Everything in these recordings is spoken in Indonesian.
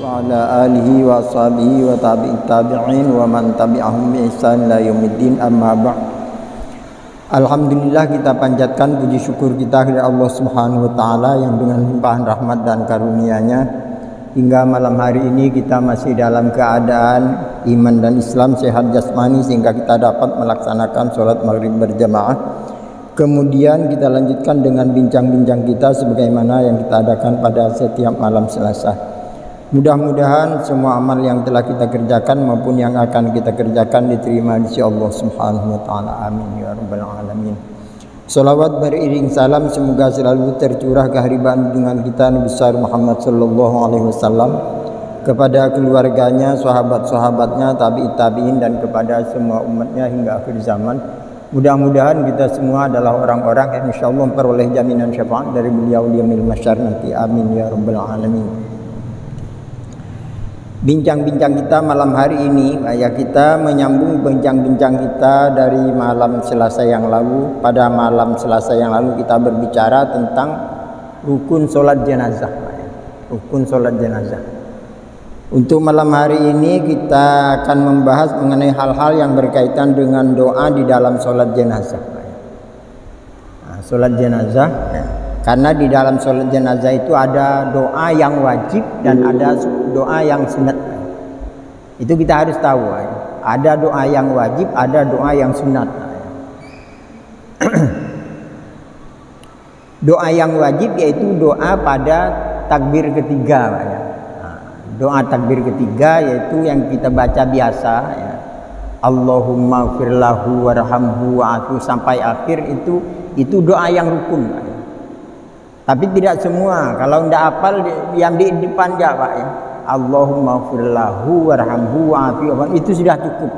wa ala alihi wa ashabihi wa tabi'in wa man tabi'ahum bi ihsan ila yaumiddin, amma ba'd. Alhamdulillah, kita panjatkan puji syukur kita kepada Allah Subhanahu wa taala yang dengan limpahan rahmat dan karunia-Nya hingga malam hari ini kita masih dalam keadaan iman dan Islam, sehat jasmani sehingga kita dapat melaksanakan sholat maghrib berjamaah. Kemudian kita lanjutkan dengan bincang-bincang kita sebagaimana yang kita adakan pada setiap malam Selasa. Mudah-mudahan semua amal yang telah kita kerjakan maupun yang akan kita kerjakan diterima di sisi Allah Subhanahu wa taala. Amin ya rabbal alamin. Salawat beriring salam semoga selalu tercurah keharibaan dengan kita Nabi besar Muhammad sallallahu alaihi wasallam, kepada keluarganya, sahabat-sahabatnya, tabi'in dan kepada semua umatnya hingga akhir zaman. Mudah-mudahan kita semua adalah orang-orang yang insyaallah memperoleh jaminan syafaat dari beliau di yaumil mahsyar nanti. Amin ya rabbal alamin. Bincang-bincang kita malam hari ini, kita menyambung bincang-bincang kita dari malam Selasa yang lalu. Pada malam Selasa yang lalu kita berbicara tentang rukun sholat jenazah. Rukun sholat jenazah. Untuk malam hari ini kita akan membahas mengenai hal-hal yang berkaitan dengan doa di dalam sholat jenazah. Sholat jenazah, karena di dalam sholat jenazah itu ada doa yang wajib dan ada doa yang sunat. Itu kita harus tahu. Ada doa yang wajib, ada doa yang sunat. Doa yang wajib yaitu doa pada takbir ketiga. Doa takbir ketiga yaitu yang kita baca biasa, Allahumma firlahu warhamhu wa'afu sampai akhir, itu doa yang rukun. Tapi tidak semua, kalau tidak hafal yang di depan ya Pak, Allahumma firlahu warhamhu wa'afu, itu sudah cukup.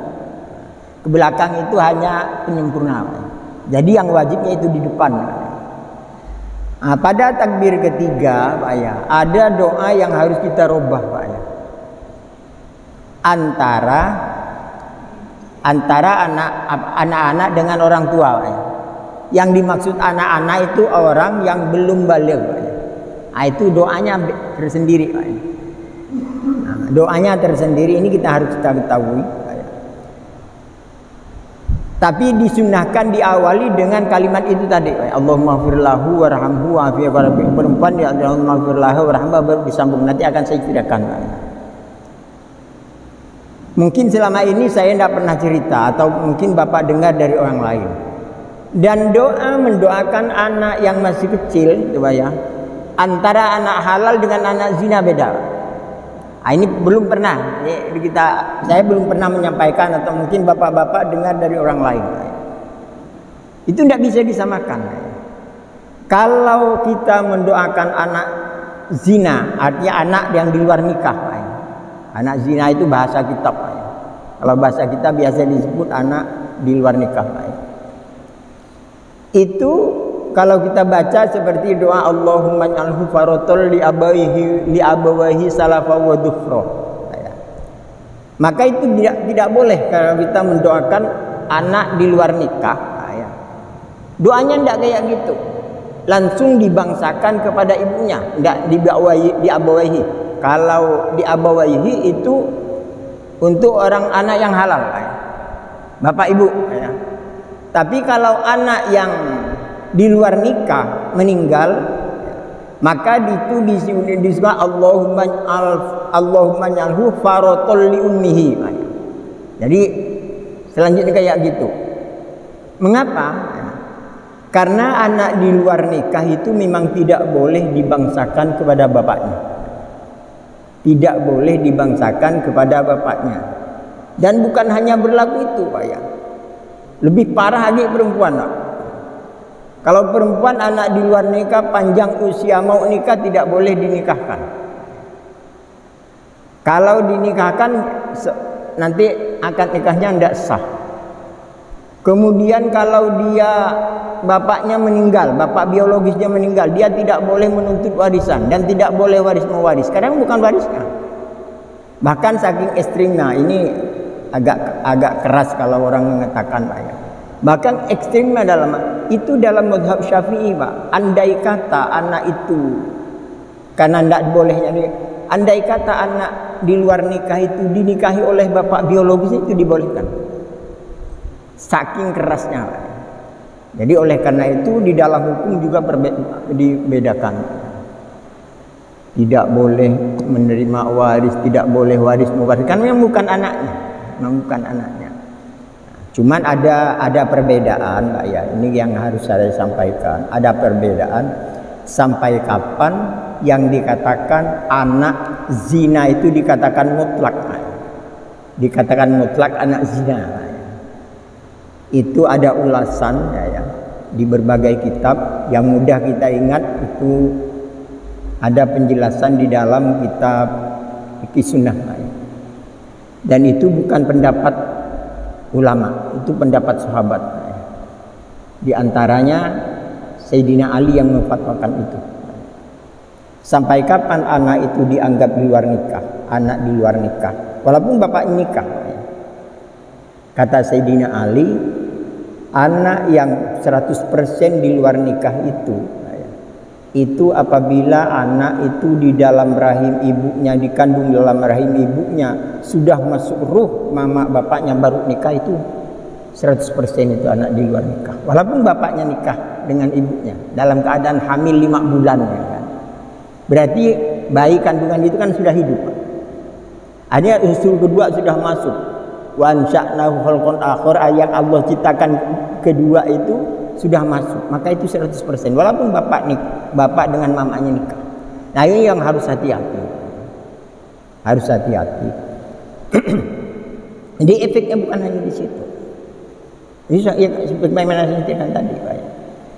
Ke belakang itu hanya penyempurna. Jadi yang wajibnya itu di depan. Pada takbir ketiga Pak ada doa yang harus kita rubah Pak antara anak-anak dengan orang tua Pak. Yang dimaksud anak-anak itu orang yang belum balik Pak. Itu doanya tersendiri Pak. Doanya tersendiri ini kita harus ketahui Pak. Tapi disunahkan diawali dengan kalimat itu tadi, Allahumma firlahu warhamhu wa'afihi perempuan ya Allahumma firlahu warhamhu baru disambung, nanti akan saya ceritakan. Mungkin selama ini saya tidak pernah cerita atau mungkin Bapak dengar dari orang lain. Dan doa mendoakan anak yang masih kecil itu ya, antara anak halal dengan anak zina beda. Ini belum pernah saya belum pernah menyampaikan atau mungkin bapak-bapak dengar dari orang lain. Itu tidak bisa disamakan. Kalau kita mendoakan anak zina, artinya anak yang di luar nikah. Anak zina itu bahasa kitab. Kalau bahasa kita biasa disebut anak di luar nikah. Itu kalau kita baca seperti doa Allahumma ij'alhu faratol li abawaihi salafa wa dhufra. Maka itu tidak boleh kalau kita mendoakan anak di luar nikah. Doanya tidak kayak gitu. Langsung dibangsakan kepada ibunya, tidak di abawaihi. Kalau di abawaihi itu untuk orang anak yang halal, bapak ibu. Tapi kalau anak yang di luar nikah meninggal, maka itu disebut Allahumma ij'alhu faratol li ummihi. Jadi selanjutnya kayak gitu. Mengapa? Karena anak di luar nikah itu memang tidak boleh dibangsakan kepada bapaknya. Tidak boleh dibangsakan kepada bapaknya. Dan bukan hanya berlaku itu Pak ya. Lebih parah lagi perempuan Pak. Kalau perempuan anak di luar nikah panjang usia mau nikah tidak boleh dinikahkan. Kalau dinikahkan nanti akad nikahnya tidak sah. Kemudian kalau dia bapaknya meninggal, bapak biologisnya meninggal, dia tidak boleh menuntut warisan dan tidak boleh waris mewaris. Kadang bukan warisnya. Bahkan saking ekstrimnya, ini agak keras kalau orang mengatakan Pak ya. Bahkan ekstrimnya dalam mazhab Syafi'i Pak. Andai kata anak itu karena tidak boleh jadi andai kata anak di luar nikah itu dinikahi oleh bapak biologis itu dibolehkan. Saking kerasnya. Jadi oleh karena itu di dalam hukum juga dibedakan. Tidak boleh menerima waris, tidak boleh waris mewariskan, memang bukan anaknya, bukan anaknya. Cuman ada perbedaan, Pak ya. Ini yang harus saya sampaikan. Ada perbedaan sampai kapan yang dikatakan anak zina itu dikatakan mutlak. Dikatakan mutlak anak zina. Itu ada ulasan ya, di berbagai kitab yang mudah kita ingat itu. Ada penjelasan di dalam kitab Fikih Sunnah, dan itu bukan pendapat ulama, itu pendapat sahabat. Di antaranya Sayyidina Ali yang memfatwakan itu. Sampai kapan anak itu dianggap di luar nikah? Anak di luar nikah, walaupun bapaknya nikah. Kata Sayyidina Ali, anak yang 100% di luar nikah itu apabila anak itu di dalam rahim ibunya, dikandung dalam rahim ibunya, sudah masuk ruh mama bapaknya baru nikah, itu 100% itu anak di luar nikah. Walaupun bapaknya nikah dengan ibunya dalam keadaan hamil 5 bulan ya kan. Berarti bayi kandungan itu kan sudah hidup. Ada unsur kedua sudah masuk. Wa ansha'nahu khalqan akhar, yang Allah ciptakan kedua itu sudah masuk, maka itu 100%. Walaupun bapak dengan mamanya nikah. Nah ini yang harus hati-hati. Harus hati-hati. Jadi efeknya bukan hanya di situ. Ini sebagaimana saya ceritakan tadi, Pak.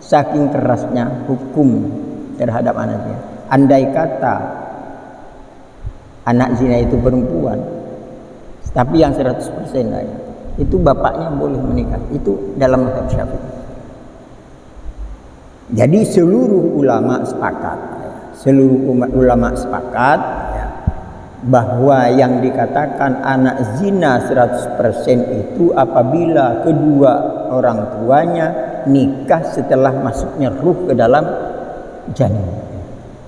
Saking kerasnya hukum terhadap anaknya. Andai kata anak zina itu perempuan, tapi yang 100% itu bapaknya boleh menikah. Itu dalam mazhab Syafi'i. Jadi seluruh ulama sepakat bahwa yang dikatakan anak zina 100% itu apabila kedua orang tuanya nikah setelah masuknya ruh ke dalam janin.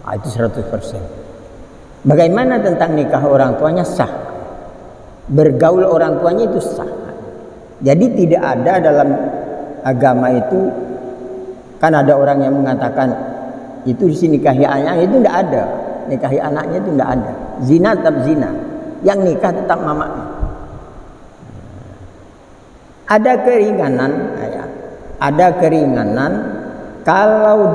Itu 100%. Bagaimana tentang nikah orang tuanya? Sah. Bergaul orang tuanya itu sah. Jadi tidak ada dalam agama itu. Kan ada orang yang mengatakan itu di sini nikahi anaknya, itu tidak ada. Nikahi anaknya itu tidak ada. Zina tetap zina. Yang nikah tetap mamanya. Ada keringanan kalau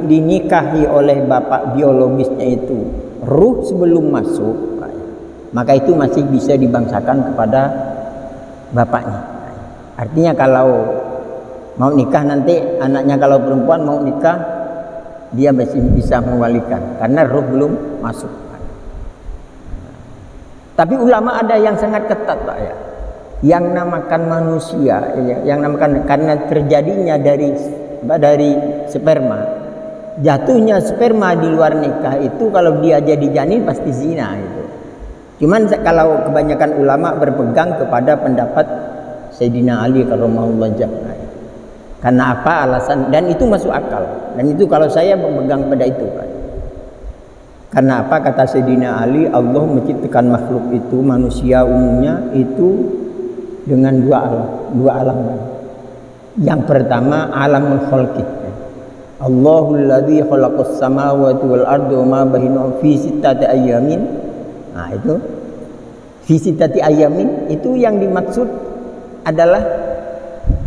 dinikahi oleh bapak biologisnya itu ruh sebelum masuk, maka itu masih bisa dibangsakan kepada bapaknya. Artinya kalau mau nikah nanti anaknya, kalau perempuan mau nikah dia masih bisa mewalikan karena roh belum masuk. Tapi ulama ada yang sangat ketat, Pak ya. Yang namakan manusia, yang namakan karena terjadinya dari sperma. Jatuhnya sperma di luar nikah itu kalau dia jadi janin pasti zina itu. Cuman kalau kebanyakan ulama berpegang kepada pendapat Sayyidina Ali karramallahu wajhahu. Karena apa alasan, dan itu masuk akal, dan itu kalau saya memegang pada itu, Pak. Karena apa kata Sayyidina Ali, Allah menciptakan makhluk itu, manusia umumnya itu dengan dua alam. Yang pertama alamul khalqi. Allahul ladzi khalaqas samawati wal arda wa ma bainahuma fi sittati ayyamin. Nah itu fi sittati ayyamin itu yang dimaksud adalah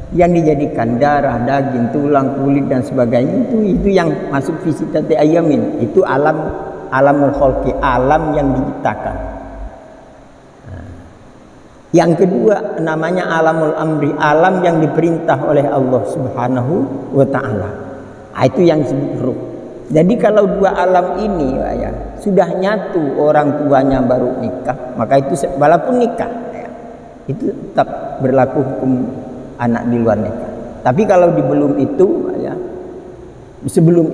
yang dijadikan darah, daging, tulang, kulit dan sebagainya, itu yang masuk fi sittati ayyamin. Itu alamul khalqi, alam yang diciptakan. Yang kedua namanya alamul amri, alam yang diperintah oleh Allah Subhanahu wa taala. Itu yang disebut ruh. Jadi kalau dua alam ini ya, sudah nyatu orang tuanya baru nikah, maka itu walaupun nikah ya, itu tetap berlaku hukum anak di luar nikah. Tapi kalau sebelum itu ya, sebelum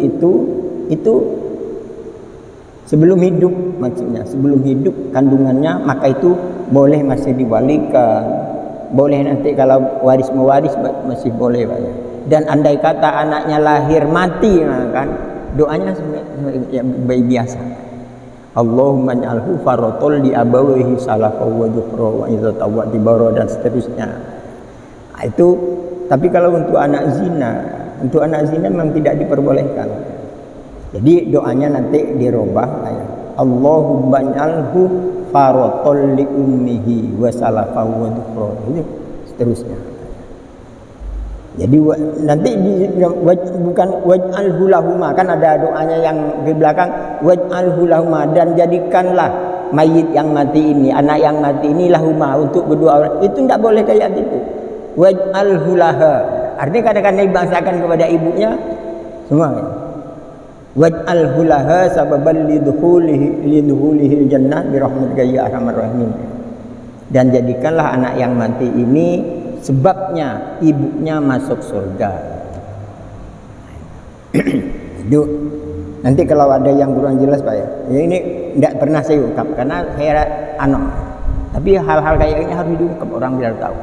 hidup, maksudnya sebelum hidup kandungannya, maka itu boleh masih diwalikan, boleh nanti kalau waris mewaris masih boleh, Pak ya. Dan andai kata anaknya lahir mati, kan doanya ya, bayi biasa. Allahumma ij'alhu faratol li abawaihi salafa wa dzukra wa izzata wa tibara dan seterusnya. Nah, itu tapi kalau untuk anak zina memang tidak diperbolehkan. Jadi doanya nanti dirubah kayak Allahumma ij'alhu faratol li ummihi wa salafa wa dzukra. Itu seterusnya. Jadi nanti bukan waj'alhu lahuma, kan ada doanya yang di belakang waj'alhu lahuma, dan jadikanlah mayit yang mati ini, anak yang mati ini lahuma untuk kedua orang. Itu tidak boleh kayak gitu. Waj'alhu laha, artinya kadang-kadang dibahasakan kepada ibunya semua. Waj'alhu laha sababan lidkhulihi jannah bi rahmatika ya arhamar rahimin. Dan jadikanlah anak yang mati ini sebabnya ibunya masuk surga. Itu nanti kalau ada yang kurang jelas Pak ya, ini tidak pernah saya ungkap karena saya tapi hal-hal kayak ini harus diungkap orang biar tahu,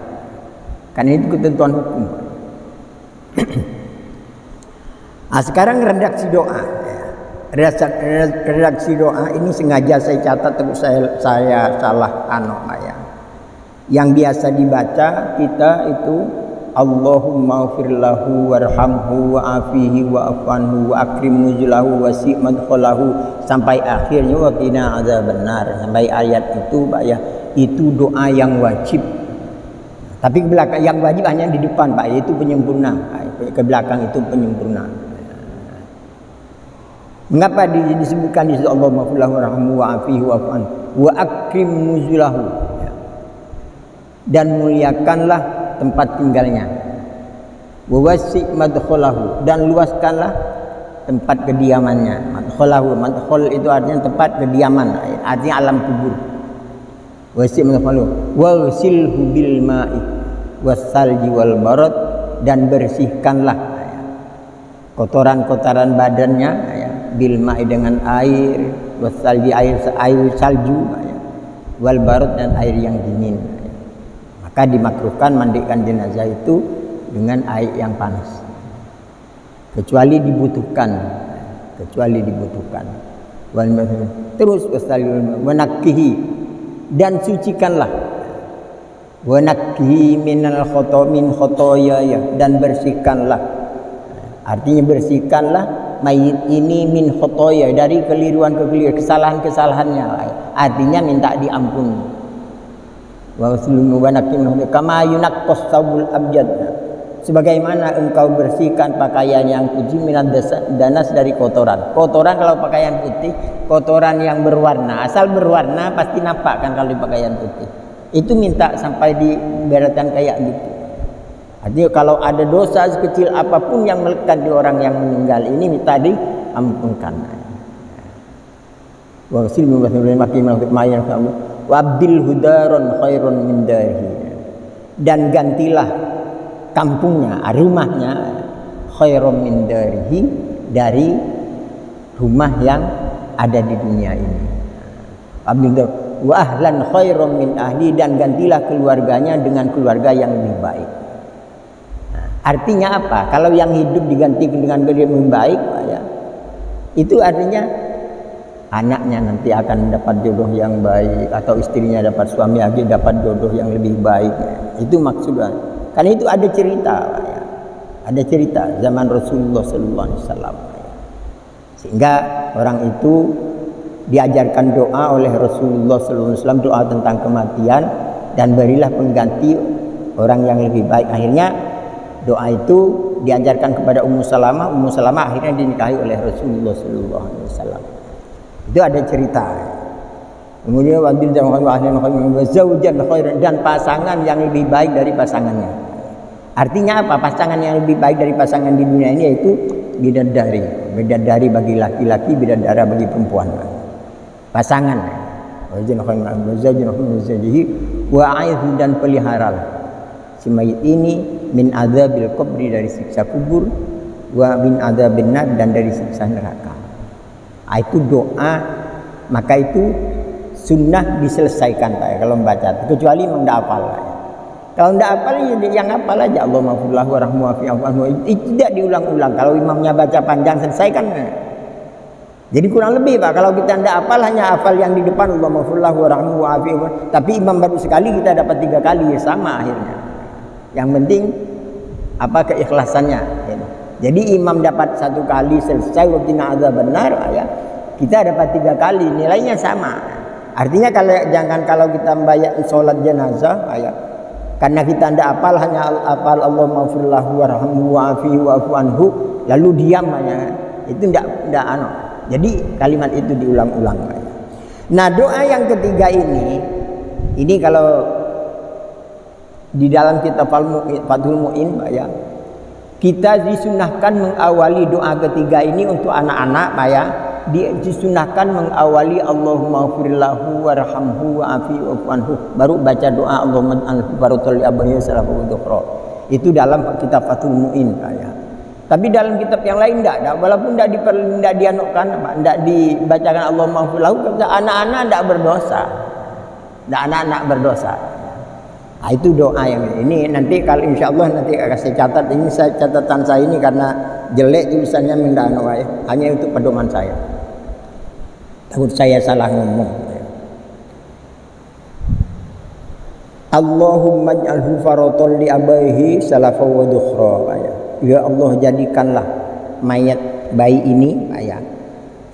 karena itu ketentuan hukum. Nah, sekarang redaksi doa. Redaksi doa ini sengaja saya catat terus saya salah Pak ya. Yang biasa dibaca kita itu Allahumma ighfir lahu warhamhu wa'afihi wa'afanhu wa akrim nuzulahu wasi' madkhalahu sampai akhirnya wa qina adzabannar, sampai ayat itu Pak ya. Itu doa yang wajib. Tapi ke belakang yang wajib hanya di depan Pak, yaitu penyempurna. Ke belakang itu penyempurna. Mengapa disebutkan di situ Allahumma ighfir lahu warhamhu wa'afihi wa'afanhu wa akrim nuzulahu, dan muliakanlah tempat tinggalnya, wa wasi' madkhalahu, dan luaskanlah tempat kediamannya. Madkhal itu artinya tempat kediaman, artinya alam kubur. Wasi' madkhalahu waghsilhu bil ma'i wassalji wal barad, dan bersihkanlah kotoran-kotoran badannya bil ma'i dengan air, wassalji air salju, wal barad dan air yang dingin. Maka dimakruhkan mandikan jenazah itu dengan air yang panas, kecuali dibutuhkan. Terus wanakkihi, dan sucikanlah, wanakkihi minal khotoya, dan bersihkanlah, artinya bersihkanlah mayit ini min khotoya, dari keliruan-keliruan, kesalahan-kesalahannya, artinya minta diampuni. Wa sallu wa nakim kama yunaqqas sabul abjad, sebagaimana engkau bersihkan pakaian yang putih minad danas, dari kotoran. Kotoran kalau pakaian putih, kotoran yang berwarna, asal berwarna pasti nampak kan kalau di pakaian putih. Itu minta sampai di beratan kayak gitu. Artinya kalau ada dosa sekecil apapun yang melekat di orang yang meninggal ini minta diampunkan. Wa sallu wa nakim wabil hudaron khairun min darihi, dan gantilah kampungnya, rumahnya khairun min darihi, dari rumah yang ada di dunia ini. Wa ahlan khairun min ahli, dan gantilah keluarganya dengan keluarga yang lebih baik. Artinya apa? Kalau yang hidup diganti dengan keluarga yang lebih baik ya, itu artinya anaknya nanti akan mendapat jodoh yang baik, atau istrinya dapat suami lagi dapat jodoh yang lebih baik. Itu maksudnya. Karena itu ada cerita, ya. Ada cerita zaman Rasulullah sallallahu alaihi wasallam. Sehingga orang itu diajarkan doa oleh Rasulullah sallallahu alaihi wasallam, doa tentang kematian, dan berilah pengganti orang yang lebih baik. Akhirnya doa itu diajarkan kepada Ummu Salamah. Ummu Salamah akhirnya dinikahi oleh Rasulullah sallallahu alaihi wasallam. Itu ada cerita. Kemudian dan pasangan yang lebih baik dari pasangannya. Artinya apa? Pasangan yang lebih baik dari pasangan di dunia ini yaitu bidadari bagi laki-laki, bidadara bagi perempuan. Pasangan. Dan peliharalah si mayit ini min adzabil qabri, dari siksa kubur, wa min adzabin nar, dan dari siksa neraka. Itu doa, maka itu sunnah diselesaikan Pak kalau membaca, kecuali memang tidak hafal. Kalau tidak hafal yang hafal aja Allahumma ighfirlahu warhamhu wa'afihi wa'fu, itu tidak diulang-ulang. Kalau imamnya baca panjang selesaikan. Jadi kurang lebih Pak, kalau kita tidak hafal hanya hafal yang di depan Allah maghfirlahu warhamhu wa'afihi, tapi imam baru sekali kita dapat 3 kali, ya sama akhirnya. Yang penting apa keikhlasannya. Jadi imam dapat 1 kali selesai waktu ada benar ya, kita dapat 3 kali, nilainya sama. Artinya kalau kita membayar sholat jenazah ya, karena kita tidak hafal hanya hafal Allah maghfirlahu warhamhu wa'afihi wa'fu anhu lalu diam hanya, itu tidak anu. Jadi kalimat itu diulang-ulang. Nah, doa yang ketiga ini kalau di dalam kitab Fathul Mu'in Pak ya, kita disunahkan mengawali doa ketiga ini untuk anak-anak Pak ya, disunahkan mengawali Allahumma ighfirlahu warhamhu wa'afihi wa'fu anhu, baru baca doa Allahumma al-faratul abayhi salafu dhukhra. Itu dalam kitab Fathul Mu'in Pak ya. Tapi dalam kitab yang lain tidak, walaupun tidak dianukkan, tidak dibacakan Allah maghfirlahu, anak-anak tidak berdosa, anak-anak berdosa. Nah, itu doa yang ini nanti kalau insya Allah nanti akan saya catat. Ini catatan saya ini karena jelek tulisannya minta hanya untuk pedoman saya. Takut saya salah ngomong. Allahumma ij'alhu faratol li abaihi salafa wa dhukhra. Ya Allah, jadikanlah mayat bayi ini ya,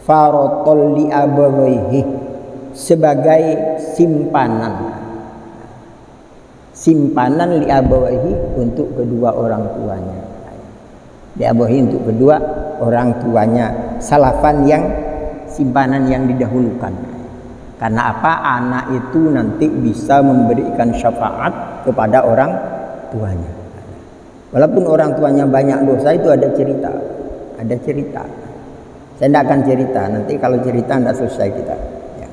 faratol li abawaihi, sebagai simpanan li abawaihi, untuk kedua orang tuanya. Li abawaihi, untuk kedua orang tuanya, salafan yang simpanan yang didahulukan. Karena apa? Anak itu nanti bisa memberikan syafaat kepada orang tuanya. Walaupun orang tuanya banyak dosa, itu ada cerita. Saya tidak akan cerita, nanti kalau cerita tidak selesai kita. Ya.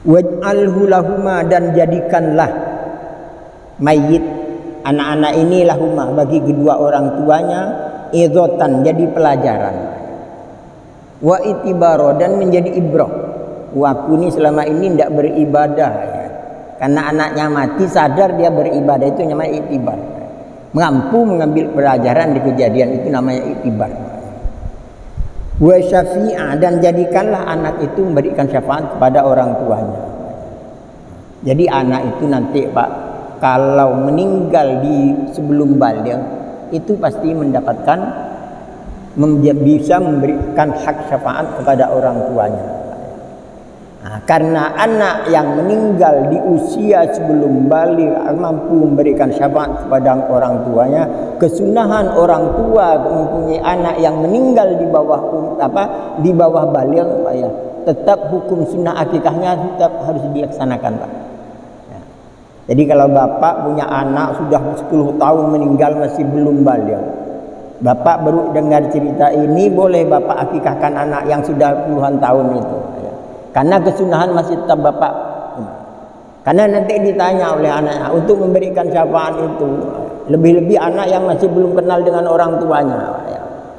Waj'alhu lahuma, dan jadikanlah mayit anak-anak ini lahuma, bagi kedua orang tuanya, idzotan, jadi pelajaran. Wa itibaro, dan menjadi ibrah. Aku ini selama ini tidak beribadah ya. Karena anaknya mati, sadar dia beribadah, itu namanya itibar. Mampu mengambil pelajaran di kejadian itu namanya iktibar. Wa syafi'a, dan jadikanlah anak itu memberikan syafaat kepada orang tuanya. Jadi anak itu nanti Pak, kalau meninggal sebelum baligh, itu pasti mendapatkan bisa memberikan hak syafaat kepada orang tuanya. Nah, karena anak yang meninggal di usia sebelum baligh mampu memberikan syafaat kepada orang tuanya, kesunahan orang tua mempunyai anak yang meninggal di bawah baligh ya, tetap hukum sunnah akikahnya tetap harus dilaksanakan Pak. Ya. Jadi kalau bapak punya anak sudah 10 tahun meninggal masih belum baligh, bapak baru dengar cerita ini, boleh bapak akikahkan anak yang sudah puluhan tahun itu. Karena kesunahan masih tetap bapak. Karena nanti ditanya oleh anaknya untuk memberikan syafaat itu. Lebih-lebih anak yang masih belum kenal dengan orang tuanya.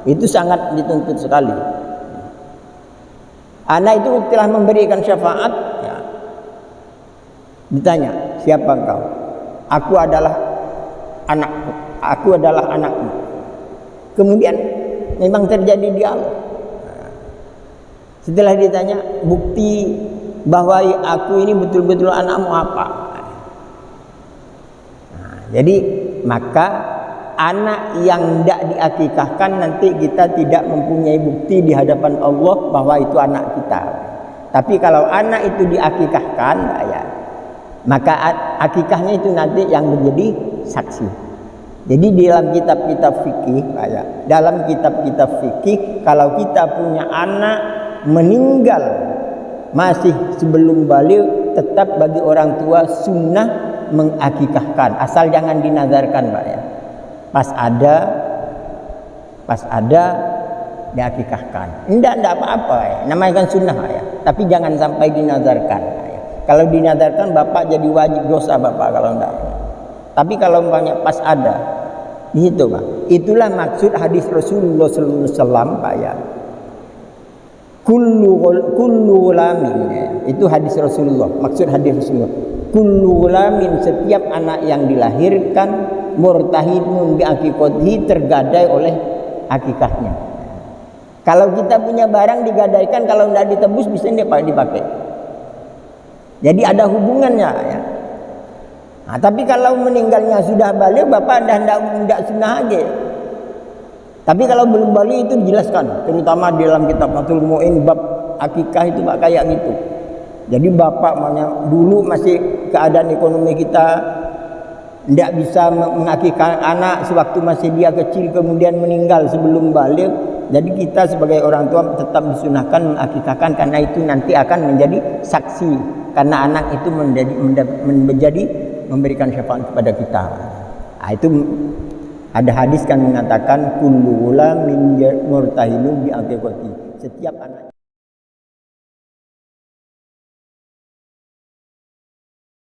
Itu sangat dituntut sekali. Anak itu telah memberikan syafaat. Ya. Ditanya, siapa engkau? Aku adalah anakku. Aku adalah anakmu. Kemudian memang terjadi dialog. Setelah ditanya, bukti bahwa aku ini betul-betul anakmu apa? Nah, jadi maka anak yang tidak diakikahkan nanti kita tidak mempunyai bukti di hadapan Allah bahwa itu anak kita. Tapi kalau anak itu diakikahkan ya, maka akikahnya itu nanti yang menjadi saksi. Jadi dalam kitab-kitab fikih ya, dalam kitab-kitab fikih, kalau kita punya anak meninggal masih sebelum baligh, tetap bagi orang tua sunnah mengakikahkan, asal jangan dinazarkan Pak ya. Pas ada diakikahkan, tidak apa-apa ya, namanya kan sunnah ya, tapi jangan sampai dinazarkan ya. Kalau dinazarkan bapak jadi wajib dosa bapak kalau tidak. Tapi kalau umpamanya pas ada itu Pak, itulah maksud hadis Rasulullah sallallahu alaihi wasallam Pak ya. Kullu ghulamin, itu hadis Rasulullah, maksud hadis Rasulullah. Kullu ghulamin, setiap anak yang dilahirkan, murtahidun bi aqiqatihi, tergadai oleh akikahnya. Kalau kita punya barang digadaikan, kalau tidak ditebus bisa tidak dipakai. Jadi ada hubungannya ya. Nah, tapi kalau meninggalnya sudah balik, bapak tidak sunnah lagi. Tapi kalau belum balik itu dijelaskan, terutama di dalam kitab Fathul Mu'in bab akikah itu pak kayak gitu. Jadi bapak dulu masih keadaan ekonomi kita tidak bisa mengakikah anak sewaktu masih dia kecil, kemudian meninggal sebelum balik. Jadi kita sebagai orang tua tetap disunahkan mengakikahkan, karena itu nanti akan menjadi saksi, karena anak itu menjadi memberikan syafaat kepada kita. Nah, itu ada hadis kan mengatakan kullu ulamin murtahinu bi aqiqati. Setiap anak